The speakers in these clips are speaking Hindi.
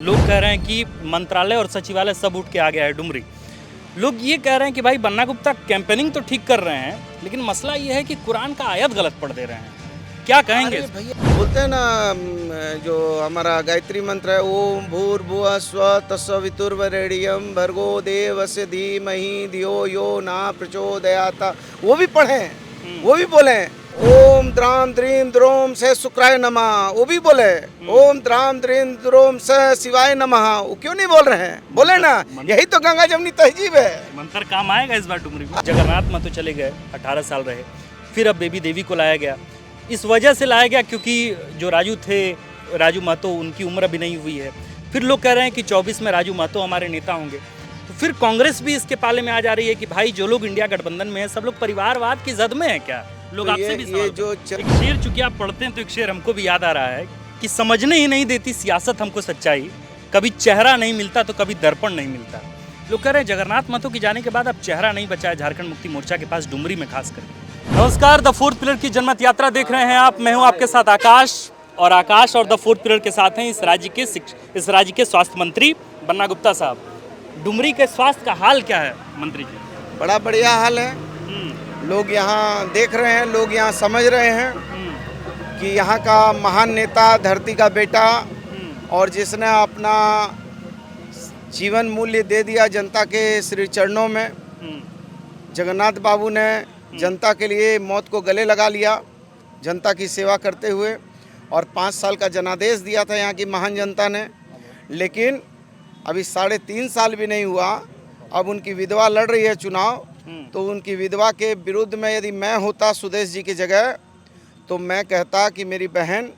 लोग कह रहे हैं कि मंत्रालय और सचिवालय सब उठ के आ गया है डुमरी। लोग ये कह रहे हैं कि भाई बन्ना गुप्ता कैंपेनिंग तो ठीक कर रहे हैं, लेकिन मसला ये है कि कुरान का आयत गलत पढ़ दे रहे हैं। क्या कहेंगे? अरे भैया बोलते हैं ना जो हमारा गायत्री मंत्र है, ओम भूर्भुवः स्वः तत्सवितुर्वरेण्यं भर्गो देवस्य धीमहि धियो यो न प्रचोदयात्, वो भी पढ़े, वो भी बोले ओम द्राम द्रीम द्रोम से शुक्राय नमः, वो भी बोले ओम द्राम द्रीम द्रोम से शिवाय नमः। वो क्यों नहीं बोल रहे हैं? बोले ना, यही तो गंगा जमुनी तहजीब है। मंत्र काम आएगा इस बार डुमरी में। जगन्नाथ महतो चले गए, 18 साल रहे, फिर अब बेबी देवी को लाया गया। इस वजह से लाया गया क्योंकि जो राजू थे, राजू महतो, उनकी उम्र अभी नहीं हुई है। फिर लोग कह रहे हैं कि 24 में राजू महतो हमारे नेता होंगे। तो फिर कांग्रेस भी इसके पाले में आ जा रही है कि भाई जो लोग इंडिया गठबंधन में है सब लोग परिवारवाद की जद में है क्या? लोग तो आपसे भी ये जो एक शेर, चूंकि आप पढ़ते हैं तो एक शेर हमको भी याद आ रहा है कि समझने ही नहीं देती सियासत हमको सच्चाई, कभी चेहरा नहीं मिलता तो कभी दर्पण नहीं मिलता। लोग कह रहे हैं जगन्नाथ महतो के जाने के बाद अब चेहरा नहीं बचा है झारखंड मुक्ति मोर्चा के पास डुमरी में खास करके। नमस्कार, द फोर्थ पिलर की जनमत यात्रा देख रहे हैं आप। मैं हूं आपके साथ आकाश और द फोर्थ पिलर के साथ हैं इस राज्य के स्वास्थ्य मंत्री बन्ना गुप्ता साहब। डुमरी के स्वास्थ्य का हाल क्या है मंत्री जी? बड़ा बढ़िया हाल है। लोग यहाँ देख रहे हैं, लोग यहाँ समझ रहे हैं कि यहाँ का महान नेता, धरती का बेटा, और जिसने अपना जीवन मूल्य दे दिया जनता के श्री चरणों में, जगन्नाथ बाबू ने जनता के लिए मौत को गले लगा लिया, जनता की सेवा करते हुए, और 5 साल का जनादेश दिया था यहाँ की महान जनता ने। लेकिन अभी 3.5 साल भी नहीं हुआ, अब उनकी विधवा लड़ रही है चुनाव। तो उनकी विधवा के विरुद्ध में यदि मैं होता सुदेश जी की जगह, तो मैं कहता कि मेरी बहन,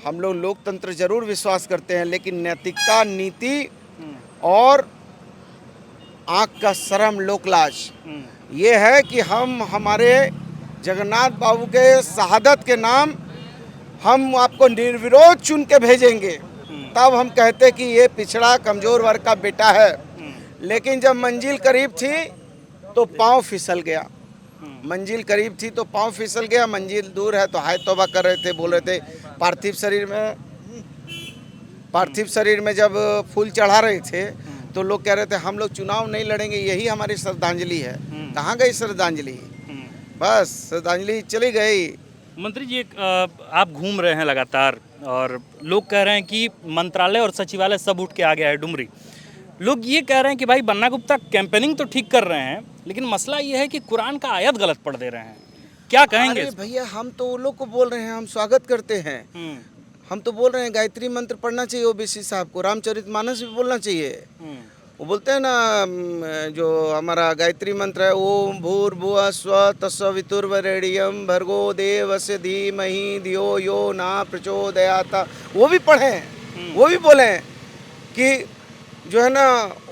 हम लोग लोकतंत्र जरूर विश्वास करते हैं, लेकिन नैतिकता, नीति और आँख का शर्म, लोकलाज, ये है कि हम हमारे जगन्नाथ बाबू के शहादत के नाम हम आपको निर्विरोध चुन के भेजेंगे, तब हम कहते कि ये पिछड़ा कमज़ोर वर्ग का बेटा है। लेकिन जब मंजिल करीब थी तो पाँव फिसल गया, मंजिल करीब थी तो पाँव फिसल गया। मंजिल दूर है तो हाय तौबा कर रहे थे, बोल रहे थे। पार्थिव शरीर में जब फूल चढ़ा रहे थे तो लोग कह रहे थे हम लोग चुनाव नहीं लड़ेंगे, यही हमारी श्रद्धांजलि है। कहाँ गई श्रद्धांजलि? बस श्रद्धांजलि चली गई। मंत्री जी, आप घूम रहे हैं लगातार और लोग कह रहे हैं कि मंत्रालय और सचिवालय सब उठ के आ गया है डुमरी। लोग ये कह रहे हैं कि भाई बन्ना गुप्ता कैंपेनिंग तो ठीक कर रहे हैं, लेकिन मसला ये है कि कुरान का आयत गलत पढ़ दे रहे हैं। क्या कहेंगे? अरे भैया, हम तो वो लोग को बोल रहे हैं, हम स्वागत करते हैं। हम तो बोल रहे हैं गायत्री मंत्र पढ़ना चाहिए ओबीसी साहब को, रामचरितमानस भी बोलना चाहिए। वो बोलते हैं ना जो हमारा गायत्री मंत्र है, ओम भूर्भुवः स्वः तत्सवितुर्वरेण्यं भर्गो देवस्य धीमहि धियो यो न प्रचोदयात्, वो भी पढ़ें, वो भी बोले कि जो है ना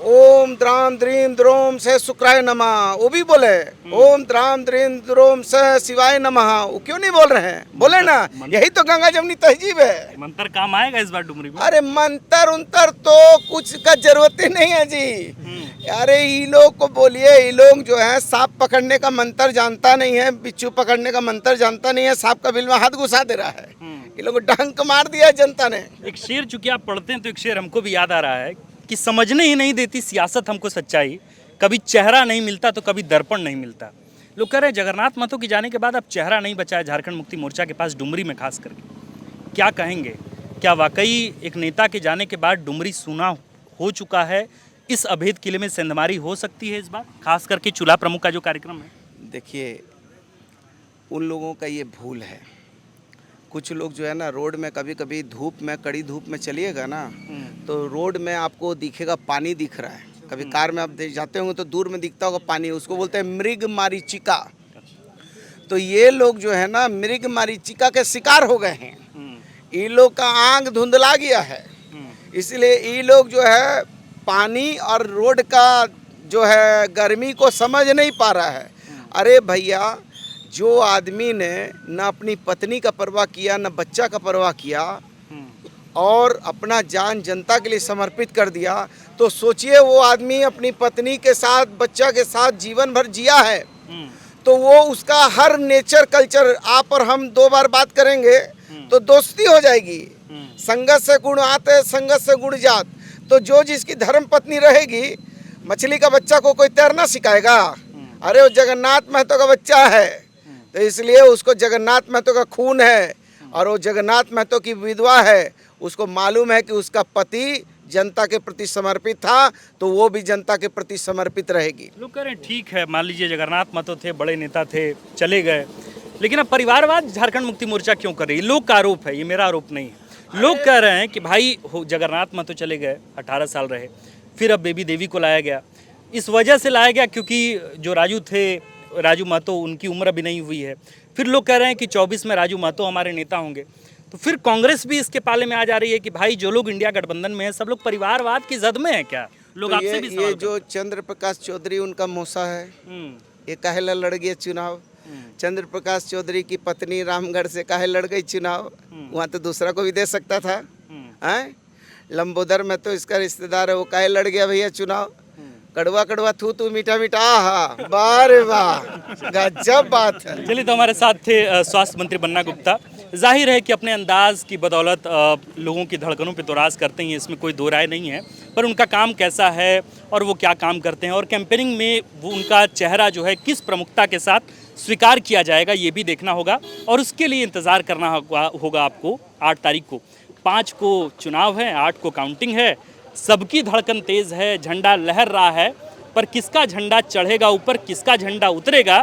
ओम द्राम द्रीम द्रोम से शुक्राय नमः, वो भी बोले ओम द्राम द्रीम द्रोम से शिवाय नमः। वो क्यों नहीं बोल रहे हैं? बोले ना, यही तो गंगा जमुनी तहजीब है। मंत्र काम आएगा इस बार डुमरी में? अरे मंत्र उन्तर तो कुछ का जरूरत ही नहीं है जी। अरे ये लोग को बोलिए, ये लोग जो है सांप पकड़ने का मंत्र जानता नहीं है, बिच्छू पकड़ने का मंत्र जानता नहीं है, सांप का बिल में हाथ घुसा दे रहा है। ये लोग डंक मार दिया जनता ने। एक शेर, चूंकि आप पढ़ते हैं तो एक शेर हमको भी याद आ रहा है कि समझने ही नहीं देती सियासत हमको सच्चाई, कभी चेहरा नहीं मिलता तो कभी दर्पण नहीं मिलता। लोग कह रहे हैं जगन्नाथ महतो के जाने के बाद अब चेहरा नहीं बचा है झारखंड मुक्ति मोर्चा के पास डुमरी में खास करके। क्या कहेंगे? क्या वाकई एक नेता के जाने के बाद डुमरी सूना हो चुका है? इस अभेद किले में सेंधमारी हो सकती है इस बार, खास करके चूल्हा प्रमुख का जो कार्यक्रम है? देखिए, उन लोगों का ये भूल है। कुछ लोग जो है ना रोड में कभी कभी धूप में, कड़ी धूप में चलिएगा ना, तो रोड में आपको दिखेगा पानी दिख रहा है। कभी कार में आप जाते होंगे तो दूर में दिखता होगा पानी, उसको बोलते हैं मृग मारीचिका। तो ये लोग जो है ना मृग मारीचिका के शिकार हो गए हैं। ये लोग का आंख धुंधला गया है, इसलिए ये लोग जो है पानी और रोड का जो है गर्मी को समझ नहीं पा रहा है। अरे भैया, जो आदमी ने न अपनी पत्नी का परवाह किया, न बच्चा का परवाह किया, और अपना जान जनता के लिए समर्पित कर दिया, तो सोचिए वो आदमी अपनी पत्नी के साथ, बच्चा के साथ जीवन भर जिया है, तो वो उसका हर नेचर कल्चर, आप और हम 2 बार बात करेंगे तो दोस्ती हो जाएगी। संगत से गुण आते, संगत से गुण जात। तो जो जिसकी धर्म पत्नी रहेगी, मछली का बच्चा को कोई तैरना सिखाएगा? अरे वो जगन्नाथ महतो का बच्चा है, तो इसलिए उसको जगन्नाथ महतो का खून है और वो जगन्नाथ महतो की विधवा है। उसको मालूम है कि उसका पति जनता के प्रति समर्पित था, तो वो भी जनता के प्रति समर्पित रहेगी। लोग कह रहे हैं ठीक है, मान लीजिए जगन्नाथ महतो थे, बड़े नेता थे, चले गए, लेकिन अब परिवारवाद झारखंड मुक्ति मोर्चा क्यों कर रही है? लोग का आरोप है, ये मेरा आरोप नहीं है। लोग कह रहे हैं कि भाई जगन्नाथ महतो चले गए, 18 साल रहे, फिर अब बेबी देवी को लाया गया। इस वजह से लाया गया क्योंकि जो राजू महतो, उनकी उम्र अभी नहीं हुई है। फिर लोग कह रहे हैं कि 24 में राजू महतो हमारे नेता होंगे। तो फिर कांग्रेस भी इसके पाले में आ जा रही है कि भाई जो लोग इंडिया गठबंधन में है, सब लोग परिवारवाद की जद में है क्या? लोग तो आपसे भी ये जो चंद्र प्रकाश चौधरी उनका मौसा है, ये काहे ला लड़ गया चुनाव? चंद्र प्रकाश चौधरी की पत्नी रामगढ़ से काहे लड़ गई चुनाव? वहाँ तो दूसरा को भी दे सकता था। हैं? लंबोदर में तो इसका रिश्तेदार है, वो काहे लड़ गया भैया चुनाव? कड़वा कड़वा थू तू मीठा मीठा, आहा, बारे वाह, गजब बात है। चलिए, तो हमारे साथ थे स्वास्थ्य मंत्री बन्ना गुप्ता। जाहिर है कि अपने अंदाज की बदौलत लोगों की धड़कनों पे तो राज करते हैं, इसमें कोई दो राय नहीं है। पर उनका काम कैसा है और वो क्या काम करते हैं और कैंपेनिंग में वो उनका चेहरा जो है किस प्रमुखता के साथ स्वीकार किया जाएगा, ये भी देखना होगा। और उसके लिए इंतज़ार करना होगा आपको 8 तारीख को। 5 को चुनाव है, 8 को काउंटिंग है। सबकी धड़कन तेज है, झंडा लहर रहा है, पर किसका झंडा चढ़ेगा ऊपर, किसका झंडा उतरेगा,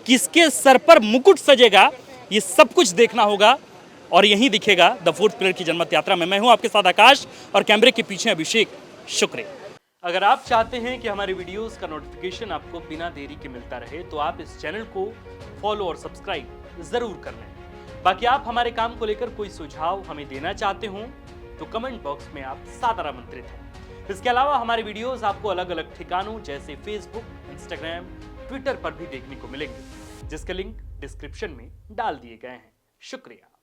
किसके सर पर मुकुट सजेगा, ये सब कुछ देखना होगा। और यहीं दिखेगा द फोर्थ पिलर की जनमत यात्रा में। मैं हूं आपके साथ आकाश और कैमरे के पीछे अभिषेक। शुक्रिया। अगर आप चाहते हैं कि हमारे वीडियोस का नोटिफिकेशन आपको बिना देरी के मिलता रहे, तो आप इस चैनल को फॉलो और सब्सक्राइब जरूर कर लें। बाकी आप हमारे काम को लेकर कोई सुझाव हमें देना चाहते हो तो कमेंट बॉक्स में आप सादर आमंत्रित हैं। इसके अलावा हमारे वीडियोस आपको अलग अलग ठिकानों जैसे फेसबुक, इंस्टाग्राम, ट्विटर पर भी देखने को मिलेंगे, जिसके लिंक डिस्क्रिप्शन में डाल दिए गए हैं। शुक्रिया।